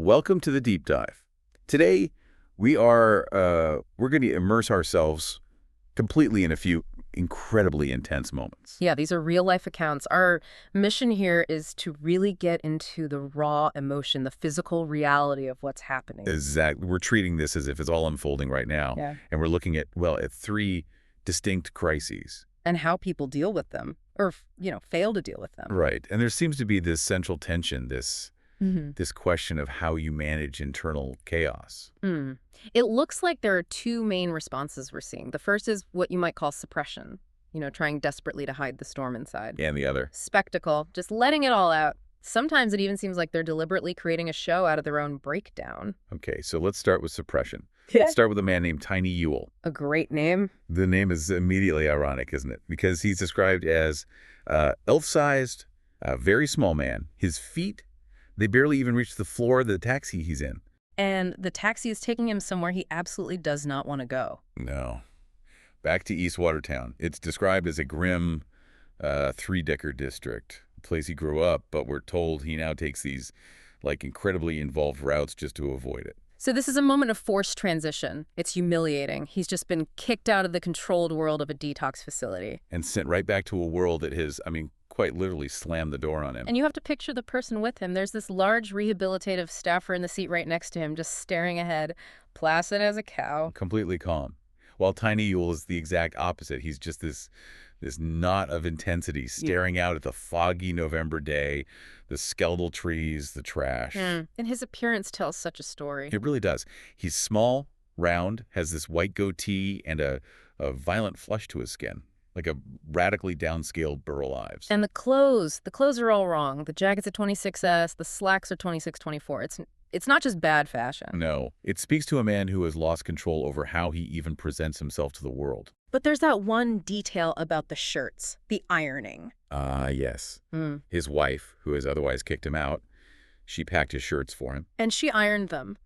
Welcome to the deep dive. Today, we're going to immerse ourselves completely in a few incredibly intense moments. Yeah, these are real-life accounts. Our mission here is to really get into the raw emotion, the physical reality of what's happening. Exactly. We're treating this as if it's all unfolding right now. Yeah. And we're looking at, at three distinct crises. And how people deal with them, or, fail to deal with them. Right. And there seems to be this central tension, this question of how you manage internal chaos. It looks like there are two main responses we're seeing. The first is what you might call suppression, trying desperately to hide the storm inside. And the other. Spectacle, just letting it all out. Sometimes it even seems like they're deliberately creating a show out of their own breakdown. Okay, so let's start with suppression. Yeah. Let's start with a man named Tiny Ewell. A great name. The name is immediately ironic, isn't it? Because he's described as elf-sized, very small man. His feet, they barely even reach the floor of the taxi he's in. And the taxi is taking him somewhere he absolutely does not want to go. No. Back to East Watertown. It's described as a grim three-decker district, a place he grew up, but we're told he now takes these incredibly involved routes just to avoid it. So this is a moment of forced transition. It's humiliating. He's just been kicked out of the controlled world of a detox facility. And sent right back to a world that has, quite literally slammed the door on him. And you have to picture the person with him. There's this large rehabilitative staffer in the seat right next to him, just staring ahead, placid as a cow. Completely calm. While Tiny Ewell is the exact opposite. He's just this knot of intensity staring out at the foggy November day, the skeletal trees, the trash. And his appearance tells such a story. It really does. He's small, round, has this white goatee, and a violent flush to his skin, like a radically downscaled Burl Ives. And the clothes are all wrong. The jacket's a 26S, the slacks are 26-24. It's not just bad fashion. No, it speaks to a man who has lost control over how he even presents himself to the world. But there's that one detail about the shirts, the ironing. Yes. His wife, who has otherwise kicked him out, she packed his shirts for him. And she ironed them.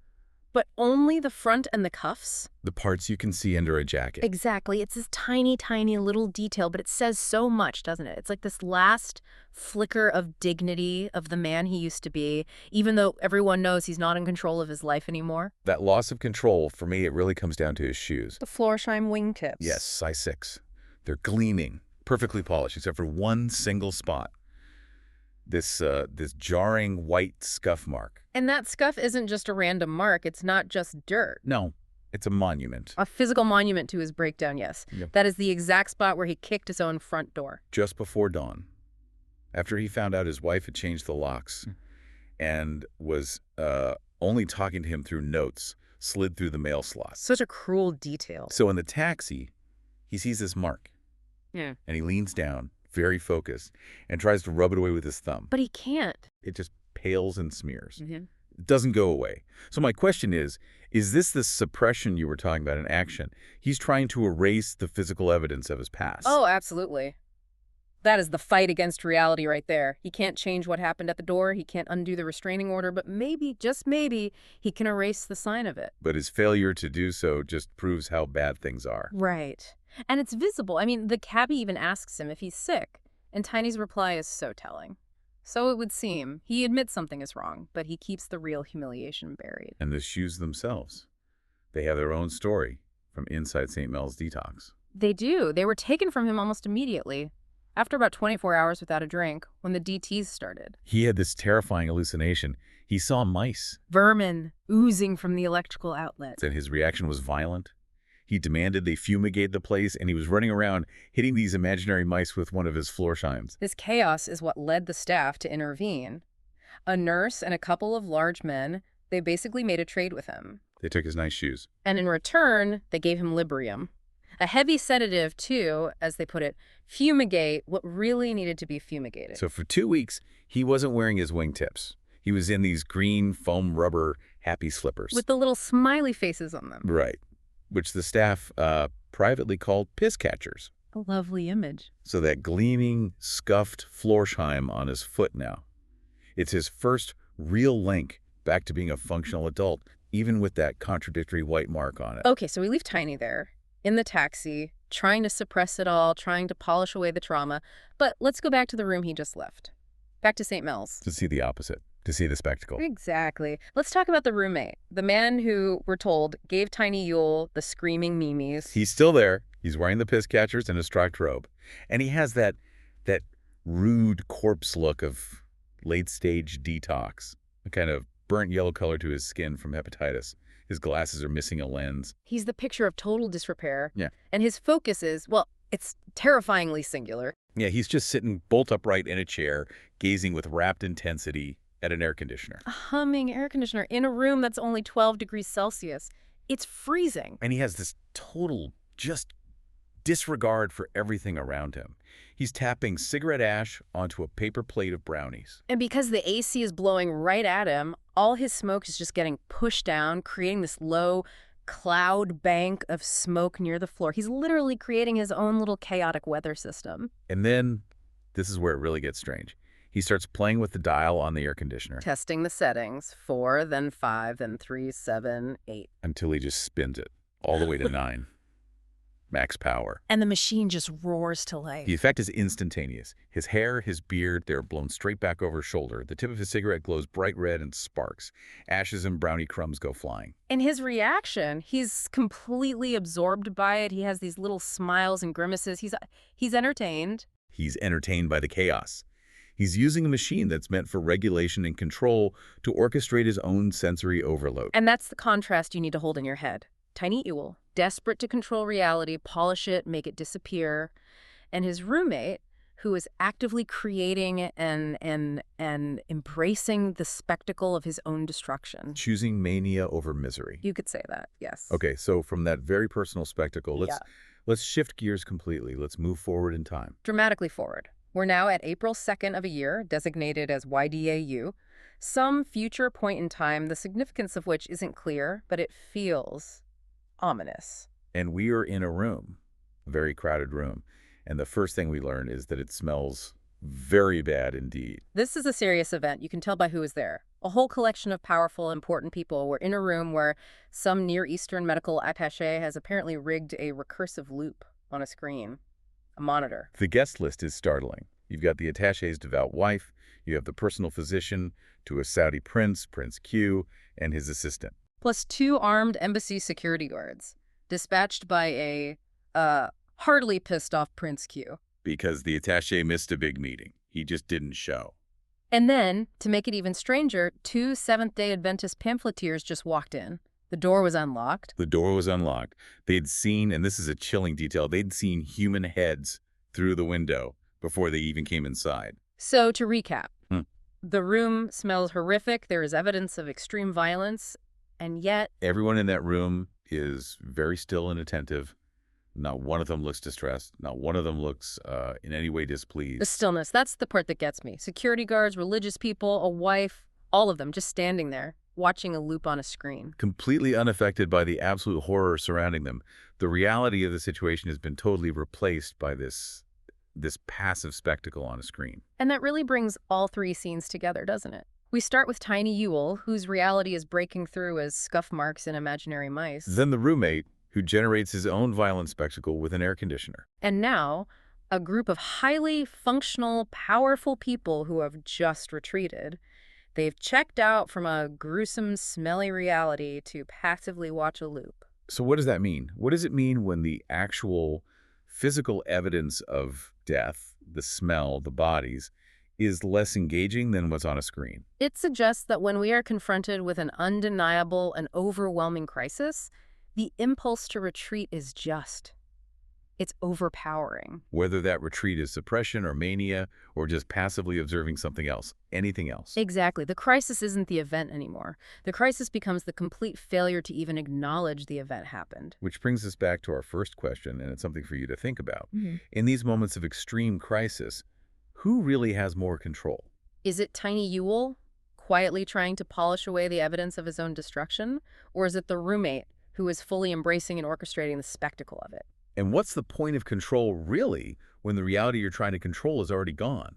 But only the front and the cuffs? The parts you can see under a jacket. Exactly. It's this tiny, tiny little detail, but it says so much, doesn't it? It's like this last flicker of dignity of the man he used to be, even though everyone knows he's not in control of his life anymore. That loss of control, for me, it really comes down to his shoes. The Florsheim wingtips. Yes, size 6. They're gleaming, perfectly polished, except for one single spot. This jarring white scuff mark. And that scuff isn't just a random mark. It's not just dirt. No, it's a monument. A physical monument to his breakdown, yes. Yep. That is the exact spot where he kicked his own front door. Just before dawn, after he found out his wife had changed the locks and was only talking to him through notes slid through the mail slots. Such a cruel detail. So in the taxi, he sees this mark. Yeah. And he leans down, very focused, and tries to rub it away with his thumb. But he can't. It just pales and smears. It doesn't go away. So my question is this the suppression you were talking about in action? He's trying to erase the physical evidence of his past. Oh, absolutely. That is the fight against reality right there. He can't change what happened at the door. He can't undo the restraining order, but maybe, just maybe, he can erase the sign of it. But his failure to do so just proves how bad things are. Right. And it's visible. I mean, the cabbie even asks him if he's sick, and Tiny's reply is so telling. So it would seem. He admits something is wrong, but he keeps the real humiliation buried. And the shoes themselves. They have their own story from inside St. Mel's Detox. They do. They were taken from him almost immediately, after about 24 hours without a drink, when the DTs started. He had this terrifying hallucination. He saw mice. Vermin oozing from the electrical outlets. And his reaction was violent. He demanded they fumigate the place, and he was running around hitting these imaginary mice with one of his Florsheims. This chaos is what led the staff to intervene. A nurse and a couple of large men, they basically made a trade with him. They took his nice shoes. And in return, they gave him Librium. A heavy sedative to, as they put it, fumigate what really needed to be fumigated. So for 2 weeks, he wasn't wearing his wingtips. He was in these green foam rubber happy slippers. With the little smiley faces on them. Right. Which the staff privately called piss catchers. A lovely image. So that gleaming, scuffed Florsheim on his foot now. It's his first real link back to being a functional adult, even with that contradictory white mark on it. Okay, so we leave Tiny there, in the taxi, trying to suppress it all, trying to polish away the trauma. But let's go back to the room he just left. Back to St. Mel's. To see the opposite. to see the spectacle. Exactly. Let's talk about the roommate. The man who, we're told, gave Tiny Ewell the screaming memes. He's still there. He's wearing the piss catchers and a striped robe. And he has that rude corpse look of late-stage detox, a kind of burnt yellow color to his skin from hepatitis. His glasses are missing a lens. He's the picture of total disrepair. Yeah. And his focus is, well, it's terrifyingly singular. Yeah, he's just sitting bolt upright in a chair, gazing with rapt intensity at an air conditioner. A humming air conditioner in a room that's only 12 degrees Celsius. It's freezing. And he has this total just disregard for everything around him. He's tapping cigarette ash onto a paper plate of brownies. And because the AC is blowing right at him, all his smoke is just getting pushed down, creating this low cloud bank of smoke near the floor. He's literally creating his own little chaotic weather system. And then, this is where it really gets strange. He starts playing with the dial on the air conditioner. Testing the settings. 4, then 5, then 3, 7, 8. Until he just spins it all the way to 9. Max power. And the machine just roars to life. The effect is instantaneous. His hair, his beard, they're blown straight back over his shoulder. The tip of his cigarette glows bright red and sparks. Ashes and brownie crumbs go flying. And his reaction, he's completely absorbed by it. He has these little smiles and grimaces. He's entertained. He's entertained by the chaos. He's using a machine that's meant for regulation and control to orchestrate his own sensory overload. And that's the contrast you need to hold in your head. Tiny Ewell, desperate to control reality, polish it, make it disappear. And his roommate, who is actively creating and embracing the spectacle of his own destruction. Choosing mania over misery. You could say that, yes. Okay, so from that very personal spectacle, let's shift gears completely. Let's move forward in time. Dramatically forward. We're now at April 2nd of a year, designated as YDAU. Some future point in time, the significance of which isn't clear, but it feels ominous. And we are in a room, a very crowded room. And the first thing we learn is that it smells very bad indeed. This is a serious event. You can tell by who is there. A whole collection of powerful, important people were in a room where some Near Eastern medical attaché has apparently rigged a recursive loop on a screen, a monitor. The guest list is startling. You've got the attaché's devout wife, you have the personal physician to a Saudi prince, Prince Q, and his assistant. Plus 2 armed embassy security guards, dispatched by a, hardly pissed off Prince Q. Because the attaché missed a big meeting. He just didn't show. And then, to make it even stranger, 2 Seventh-day Adventist pamphleteers just walked in. The door was unlocked. The door was unlocked. They'd seen, and this is a chilling detail, they'd seen human heads through the window before they even came inside. So, to recap, the room smells horrific. There is evidence of extreme violence, and yet everyone in that room is very still and attentive. Not one of them looks distressed. Not one of them looks in any way displeased. the stillness, that's the part that gets me. Security guards, religious people, a wife, all of them just standing there, watching a loop on a screen. Completely unaffected by the absolute horror surrounding them. The reality of the situation has been totally replaced by this passive spectacle on a screen. And that really brings all 3 scenes together, doesn't it? We start with Tiny Ewell, whose reality is breaking through as scuff marks in imaginary mice. Then the roommate, who generates his own violent spectacle with an air conditioner. And now, a group of highly functional, powerful people who have just retreated. They've checked out from a gruesome, smelly reality to passively watch a loop. So what does that mean? What does it mean when the actual physical evidence of death, the smell, the bodies, is less engaging than what's on a screen? It suggests that when we are confronted with an undeniable and overwhelming crisis, the impulse to retreat is just. It's overpowering. Whether that retreat is suppression or mania or just passively observing something else, anything else. Exactly. The crisis isn't the event anymore. The crisis becomes the complete failure to even acknowledge the event happened. Which brings us back to our first question, and it's something for you to think about. Mm-hmm. In these moments of extreme crisis, who really has more control? Is it Tiny Ewell, quietly trying to polish away the evidence of his own destruction? Or is it the roommate, who is fully embracing and orchestrating the spectacle of it? And what's the point of control, really, when the reality you're trying to control is already gone?